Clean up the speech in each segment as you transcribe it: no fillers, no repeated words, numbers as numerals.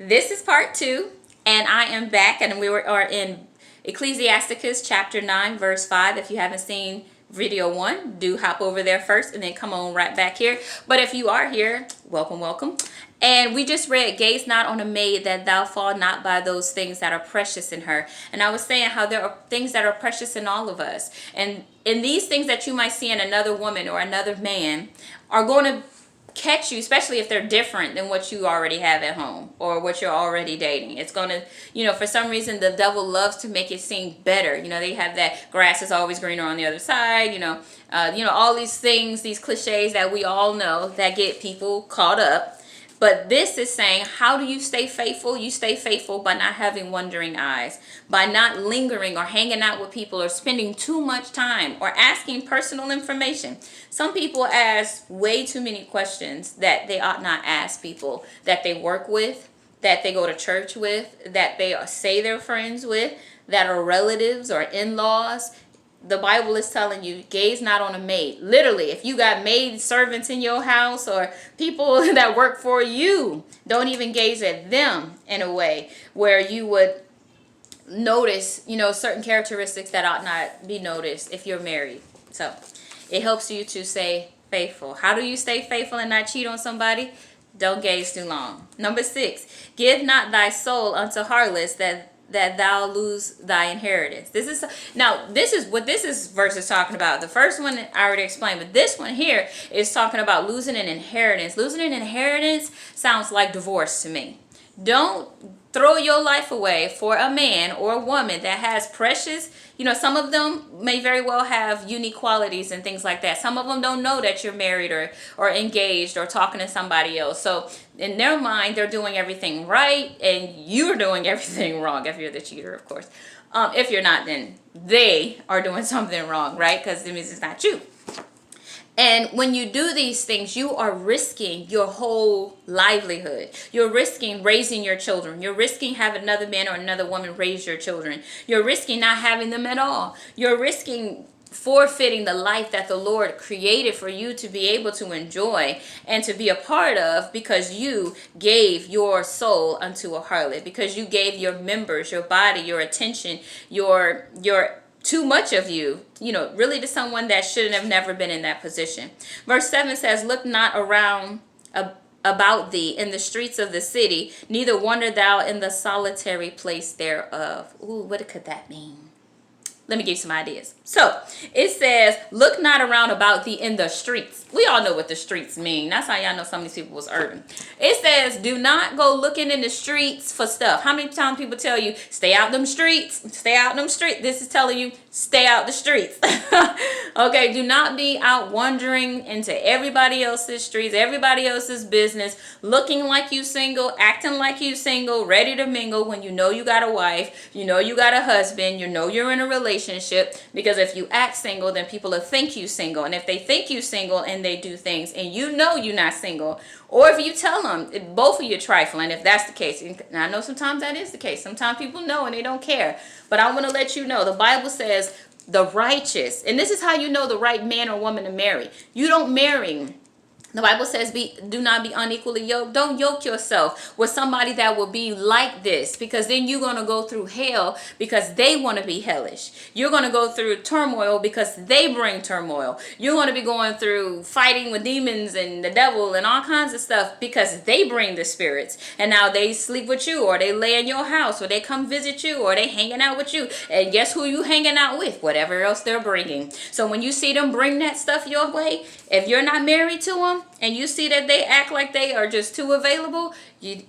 This is part 2, and I am back, and we are in Ecclesiasticus chapter 9, verse 5. If you haven't seen video 1, do hop over there first and then come on right back here. But if you are here, welcome, welcome. And we just read, gaze not on a maid, that thou fall not by those things that are precious in her. And I was saying how there are things that are precious in all of us. And in these things that you might see in another woman or another man are going to catch you, especially if they're different than what you already have at home or what you're already dating. It's going to, for some reason the devil loves to make it seem better. They have that grass is always greener on the other side, all these things, these cliches that we all know that get people caught up. But this is saying, how do you stay faithful? You stay faithful by not having wandering eyes, by not lingering or hanging out with people or spending too much time or asking personal information. Some people ask way too many questions that they ought not ask people that they work with, that they go to church with, that they say they're friends with, that are relatives or in-laws. The Bible is telling you, gaze not on a maid. Literally, if you got maid servants in your house or people that work for you, don't even gaze at them in a way where you would notice, certain characteristics that ought not be noticed if you're married. So it helps you to stay faithful. How do you stay faithful and not cheat on somebody? Don't gaze too long. Number 6, give not thy soul unto harlots, that thou lose thy inheritance. This is what this verse is talking about. The first one I already explained, but this one here is talking about losing an inheritance. Losing an inheritance sounds like divorce to me. Don't throw your life away for a man or a woman that has precious, some of them may very well have unique qualities and things like that. Some of them don't know that you're married or engaged or talking to somebody else. So in their mind, they're doing everything right and you're doing everything wrong, if you're the cheater, of course. If you're not, then they are doing something wrong, right? Because it means it's not you. And when you do these things, you are risking your whole livelihood. You're risking raising your children. You're risking having another man or another woman raise your children. You're risking not having them at all. You're risking forfeiting the life that the Lord created for you to be able to enjoy and to be a part of, because you gave your soul unto a harlot, because you gave your members, your body, your attention, your too much of you, really to someone that should have never been in that position. Verse 7 says, look not around about thee in the streets of the city, neither wander thou in the solitary place thereof. Ooh, what could that mean? Let me give you some ideas. So it says, look not around about thee in the streets. We all know what the streets mean. That's how y'all know some of these people was urban. It says, do not go looking in the streets for stuff. How many times people tell you, stay out them streets, stay out them streets? This is telling you, stay out the streets. Okay, do not be out wandering into everybody else's streets, everybody else's business, looking like you single, acting like you single, ready to mingle when you know you got a wife, you know you got a husband, you know you're in a relationship. Because if you act single, then people will think you single. And if they think you single and they do things and you know you're not single, or if you tell them, both of you trifling, if that's the case. And I know sometimes that is the case. Sometimes people know and they don't care. But I want to let you know, the Bible says the righteous, and this is how you know the right man or woman to marry. You don't marry. The Bible says, do not be unequally yoked. Don't yoke yourself with somebody that will be like this, because then you're going to go through hell because they want to be hellish. You're going to go through turmoil because they bring turmoil. You're going to be going through fighting with demons and the devil and all kinds of stuff because they bring the spirits. And now they sleep with you, or they lay in your house, or they come visit you, or they hanging out with you. And guess who you hanging out with? Whatever else they're bringing. So when you see them bring that stuff your way, if you're not married to them, and you see that they act like they are just too available, you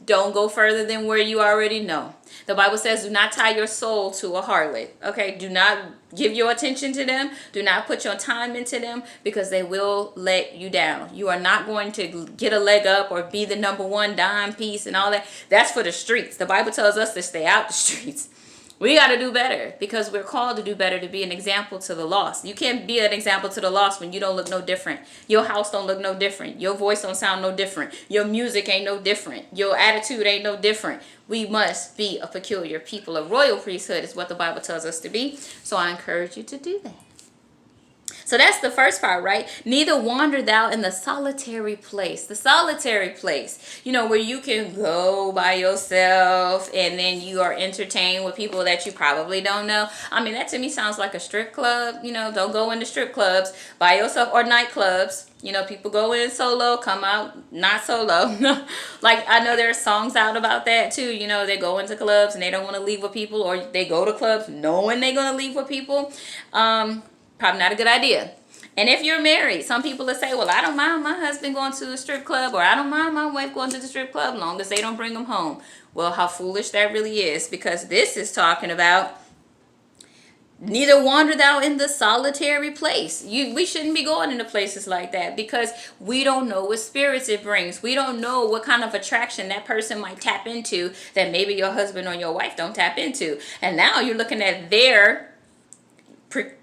don't go further than where you already know. The Bible says, do not tie your soul to a harlot. Okay, do not give your attention to them. Do not put your time into them, because they will let you down. You are not going to get a leg up or be the number one dime piece and all that. That's for the streets. The Bible tells us to stay out the streets. We got to do better, because we're called to do better, to be an example to the lost. You can't be an example to the lost when you don't look no different. Your house don't look no different. Your voice don't sound no different. Your music ain't no different. Your attitude ain't no different. We must be a peculiar people. A royal priesthood is what the Bible tells us to be. So I encourage you to do that. So that's the first part, right? Neither wander thou in the solitary place. The solitary place, where you can go by yourself and then you are entertained with people that you probably don't know. I mean, that to me sounds like a strip club. Don't go into strip clubs by yourself or nightclubs. People go in solo, come out not solo. Like, I know there's songs out about that too. They go into clubs and they don't want to leave with people, or they go to clubs knowing they're going to leave with people. Probably not a good idea. And if you're married, some people will say, well, I don't mind my husband going to the strip club, or I don't mind my wife going to the strip club, long as they don't bring them home. Well, how foolish that really is, because this is talking about neither wander thou in the solitary place. We shouldn't be going into places like that, because we don't know what spirits it brings. We don't know what kind of attraction that person might tap into that maybe your husband or your wife don't tap into. And now you're looking at their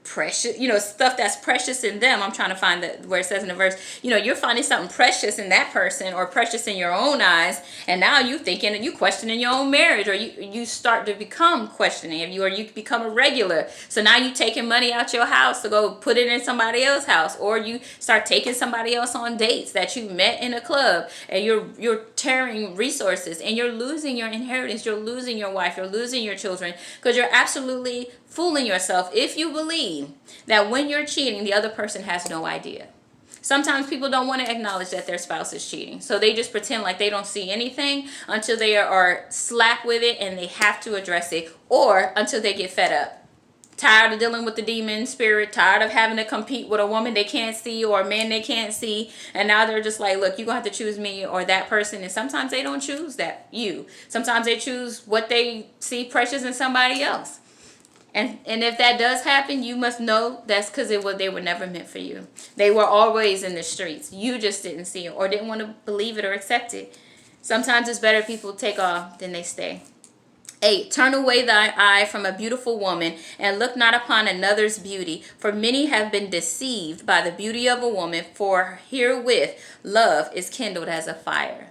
precious, stuff that's precious in them. I'm trying to find where it says in the verse, you're finding something precious in that person, or precious in your own eyes, and now you thinking and you questioning your own marriage, or you start to become questioning of you, or you become a regular. So now you taking money out your house to go put it in somebody else's house, or you start taking somebody else on dates that you met in a club, and you're tearing resources, and you're losing your inheritance, you're losing your wife, you're losing your children, because you're absolutely fooling yourself if you believe that when you're cheating, the other person has no idea. Sometimes people don't want to acknowledge that their spouse is cheating, so they just pretend like they don't see anything until they are slapped with it and they have to address it, or until they get fed up. Tired of dealing with the demon spirit, tired of having to compete with a woman they can't see or a man they can't see, and now they're just like, look, you're going to have to choose me or that person. And sometimes they don't choose you. Sometimes they choose what they see precious in somebody else. And if that does happen, you must know that's because they were never meant for you. They were always in the streets. You just didn't see it, or didn't want to believe it or accept it. Sometimes it's better people take off than they stay. 8. Turn away thy eye from a beautiful woman, and look not upon another's beauty. For many have been deceived by the beauty of a woman, for herewith love is kindled as a fire.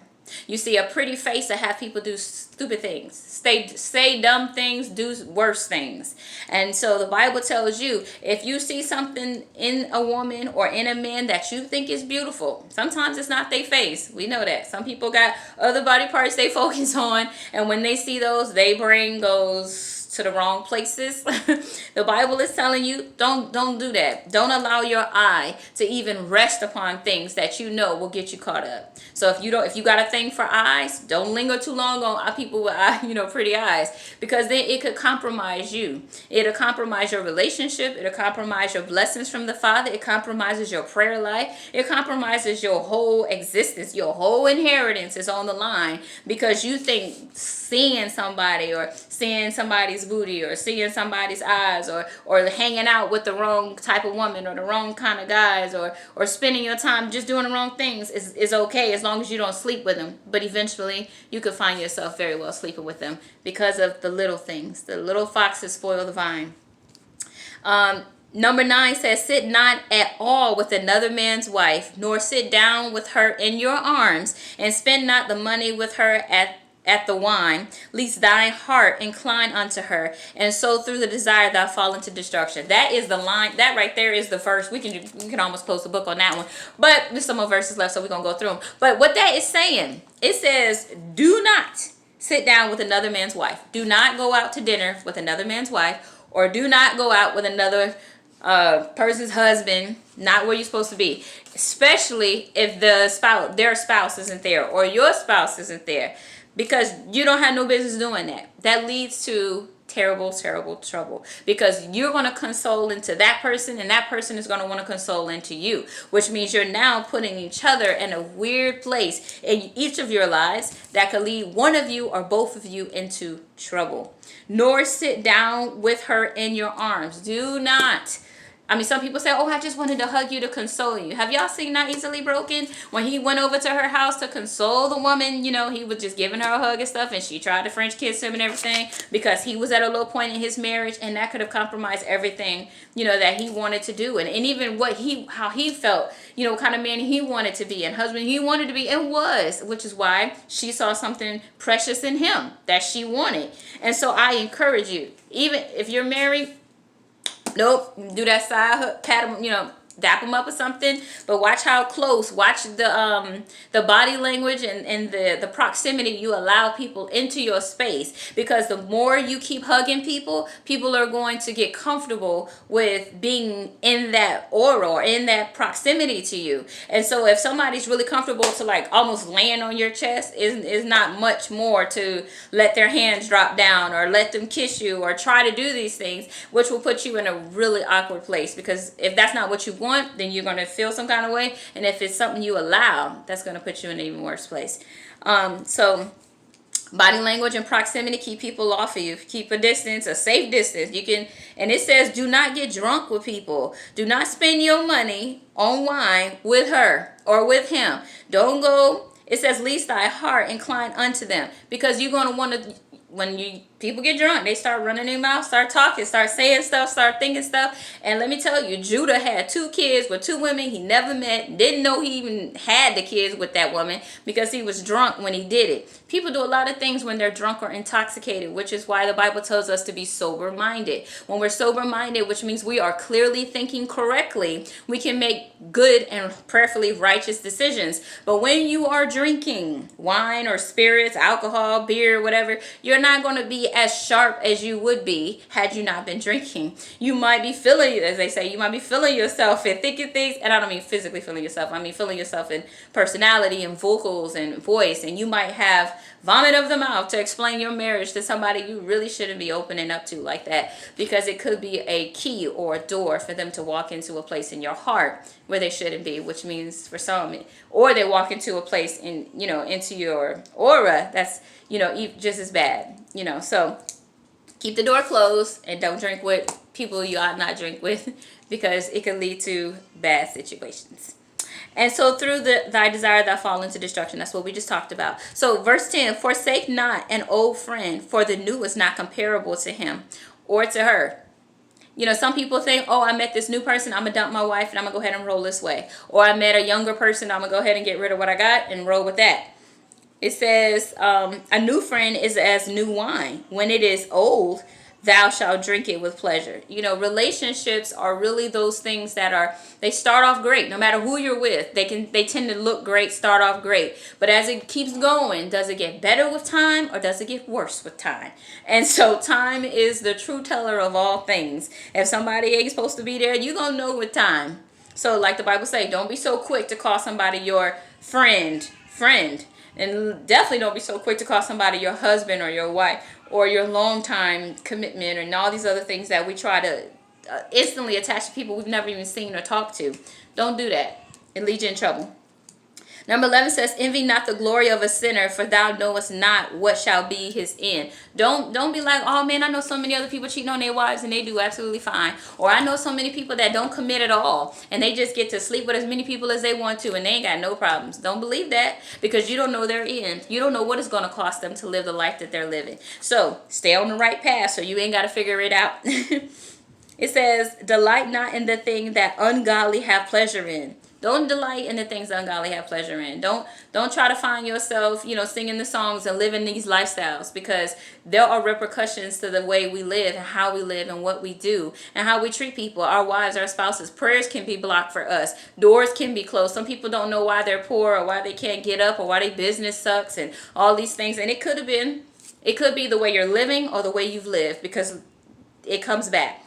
You see a pretty face to have people do stupid things, say dumb things, do worse things. And so the Bible tells you, if you see something in a woman or in a man that you think is beautiful, sometimes it's not their face. We know that. Some people got other body parts they focus on, and when they see those, their brain goes to the wrong places. The Bible is telling you, don't do that. Don't allow your eye to even rest upon things that you know will get you caught up. So if you got a thing for eyes, don't linger too long on people with pretty eyes, because then it could compromise you. It'll compromise your relationship. It'll compromise your blessings from the Father. It compromises your prayer life. It compromises your whole existence. Your whole inheritance is on the line, because you think seeing somebody, or seeing somebody's booty, or seeing somebody's eyes, or hanging out with the wrong type of woman, or the wrong kind of guys, or spending your time just doing the wrong things is okay, as long as you don't sleep with them. But eventually you could find yourself very well sleeping with them, because of the little things. The little foxes spoil the vine. Number 9 says, sit not at all with another man's wife, nor sit down with her in your arms, and spend not the money with her at the wine, lest thine heart incline unto her, and so through the desire thou fall into destruction. That is the line. That right there is the verse. We can almost close the book on that one. But there's some more verses left, so we're going to go through them. But what that is saying, it says, do not sit down with another man's wife. Do not go out to dinner with another man's wife, or do not go out with another person's husband, not where you're supposed to be. Especially if their spouse isn't there, or your spouse isn't there. Because you don't have no business doing that. That leads to terrible, terrible trouble. Because you're going to console into that person, and that person is going to want to console into you. Which means you're now putting each other in a weird place in each of your lives that could lead one of you or both of you into trouble. Nor sit down with her in your arms. Do not. I mean, some people say, oh, I just wanted to hug you to console you. Have y'all seen Not Easily Broken? When he went over to her house to console the woman, he was just giving her a hug and stuff, and she tried to French kiss him and everything, because he was at a low point in his marriage, and that could have compromised everything, that he wanted to do. And even how he felt, what kind of man he wanted to be, and husband he wanted to be, and was, which is why she saw something precious in him that she wanted. And so I encourage you, even if you're married, nope, do that side pat him, dap them up or something, but watch how close, watch the body language and the proximity you allow people into your space, because the more you keep hugging people, people are going to get comfortable with being in that aura or in that proximity to you. And so if somebody's really comfortable to like almost land on your chest, is not much more to let their hands drop down or let them kiss you or try to do these things, which will put you in a really awkward place, because if that's not what you want, then you're going to feel some kind of way, and if it's something you allow, that's going to put you in an even worse place. So body language and proximity, keep people off of you. Keep a distance, a safe distance. You can, and it says, do not get drunk with people. Do not spend your money on wine with her or with him. Don't go, it says, least thy heart incline unto them, because you're going to want to, when people get drunk, they start running their mouth, start talking, start saying stuff, start thinking stuff. And let me tell you, Judah had 2 kids with 2 women he never met, didn't know he even had the kids with that woman, because he was drunk when he did it. People do a lot of things when they're drunk or intoxicated, which is why the Bible tells us to be sober-minded. When we're sober-minded, which means we are clearly thinking correctly, we can make good and prayerfully righteous decisions. But when you are drinking wine or spirits, alcohol, beer, whatever, you're not going to be as sharp as you would be had you not been drinking. You might be feeling, as they say, you might be feeling yourself and thinking things, and I don't mean physically feeling yourself, I mean feeling yourself in personality and vocals and voice, and you might have vomit of the mouth to explain your marriage to somebody you really shouldn't be opening up to like that, because it could be a key or a door for them to walk into a place in your heart where they shouldn't be, which means for some, or they walk into a place in, into your aura that's, just as bad, so keep the door closed and don't drink with people you ought not drink with, because it can lead to bad situations. And so through thy desire thou fall into destruction. That's what we just talked about. So verse 10, forsake not an old friend, for the new is not comparable to him or to her. Some people think, oh, I met this new person, I'm going to dump my wife and I'm going to go ahead and roll this way. Or I met a younger person, I'm going to go ahead and get rid of what I got and roll with that. It says, a new friend is as new wine. When it is old, thou shalt drink it with pleasure. Relationships are really those things that they start off great. No matter who you're with, they tend to look great, start off great. But as it keeps going, does it get better with time or does it get worse with time? And so time is the true teller of all things. If somebody ain't supposed to be there, you're going to know with time. So like the Bible say, don't be so quick to call somebody your friend. And definitely don't be so quick to call somebody your husband or your wife or your long-time commitment and all these other things that we try to instantly attach to people we've never even seen or talked to. Don't do that. It leads you in trouble. Number 11 says, envy not the glory of a sinner, for thou knowest not what shall be his end. Don't be like, oh man, I know so many other people cheating on their wives and they do absolutely fine. Or I know so many people that don't commit at all and they just get to sleep with as many people as they want to and they ain't got no problems. Don't believe that, because you don't know their end. You don't know what it's going to cost them to live the life that they're living. So stay on the right path so you ain't got to figure it out. It says, delight not in the thing that ungodly have pleasure in. Don't delight in the things that ungodly have pleasure in. Don't try to find yourself, singing the songs and living these lifestyles, because there are repercussions to the way we live and how we live and what we do and how we treat people, our wives, our spouses. Prayers can be blocked for us. Doors can be closed. Some people don't know why they're poor or why they can't get up or why their business sucks and all these things. And it could be the way you're living or the way you've lived, because it comes back.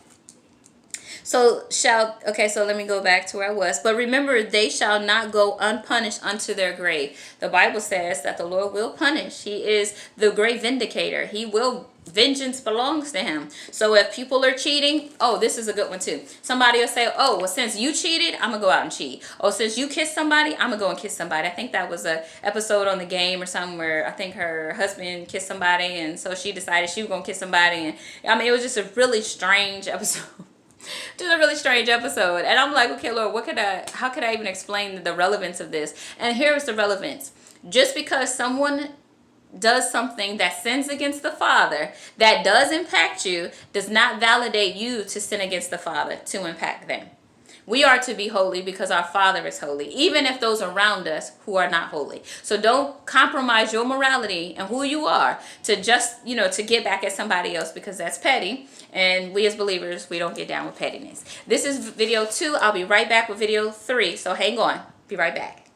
So let me go back to where I was. But remember, they shall not go unpunished unto their grave. The Bible says that the Lord will punish. He is the great vindicator. Vengeance belongs to him. So if people are cheating, this is a good one too. Somebody will say, oh, well, since you cheated, I'm going to go out and cheat. Oh, since you kissed somebody, I'm going to go and kiss somebody. I think that was a episode on The Game or something where I think her husband kissed somebody, and so she decided she was going to kiss somebody. And it was just a really strange episode. Just a really strange episode. And I'm like, okay, Lord, how could I even explain the relevance of this? And here's the relevance. Just because someone does something that sins against the Father, that does impact you, does not validate you to sin against the Father to impact them. We are to be holy because our Father is holy, even if those around us who are not holy. So don't compromise your morality and who you are to just, to get back at somebody else, because that's petty. And we as believers, we don't get down with pettiness. This is video 2. I'll be right back with video 3. So hang on. Be right back.